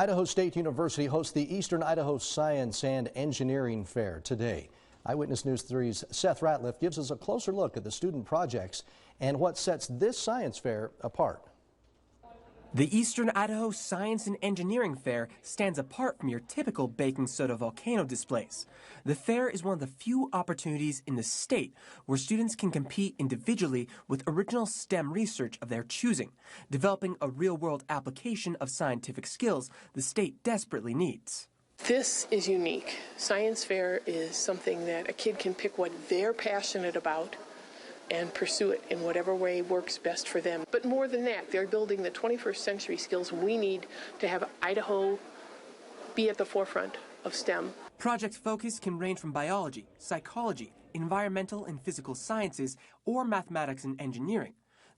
Idaho State University hosts the Eastern Idaho Science and Engineering Fair today. Eyewitness News 3's Seth Ratliff gives us a closer look at the student projects and what sets this science fair apart. The Eastern Idaho Science and Engineering Fair stands apart from your typical baking soda volcano displays. The fair is one of the few opportunities in the state where students can compete individually with original STEM research of their choosing, developing a real-world application of scientific skills the state desperately needs. This is unique. Science fair is something that a kid can pick what they're passionate about and pursue it in whatever way works best for them. But more than that, they're building the 21st century skills we need to have Idaho be at the forefront of STEM. Project focus can range from biology, psychology, environmental and physical sciences, or mathematics and engineering.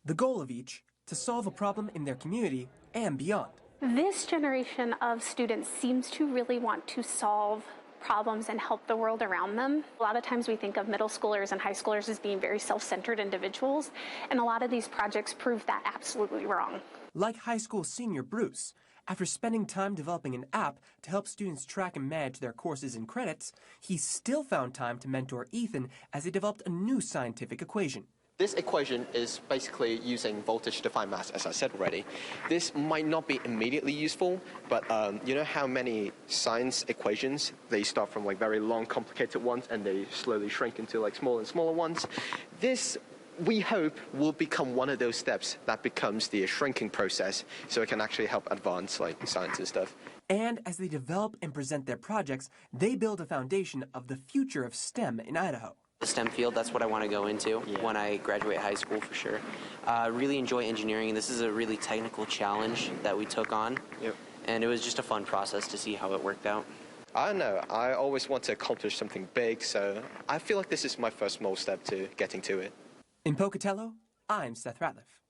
The goal of each, to solve a problem in their community and beyond. This generation of students seems to really want to solve problems and help the world around them. A lot of times we think of middle schoolers and high schoolers as being very self-centered individuals, and a lot of these projects prove that absolutely wrong. Like high school senior Bruce, after spending time developing an app to help students track and manage their courses and credits, he still found time to mentor Ethan as they developed a new scientific equation. This equation is basically using voltage-defined mass, as I said already. This might not be immediately useful, but you know how many science equations, they start from like very long, complicated ones, and they slowly shrink into like smaller and smaller ones? This, we hope, will become one of those steps that becomes the shrinking process, so it can actually help advance like science and stuff. And as they develop and present their projects, they build a foundation of the future of STEM in Idaho. The STEM field, that's what I want to go into when I graduate high school for sure. Really enjoy engineering, and this is a really technical challenge that we took on. Yep. And it was just a fun process to see how it worked out. I don't know, I always want to accomplish something big, so I feel like this is my first small step to getting to it. In Pocatello, I'm Seth Ratliff.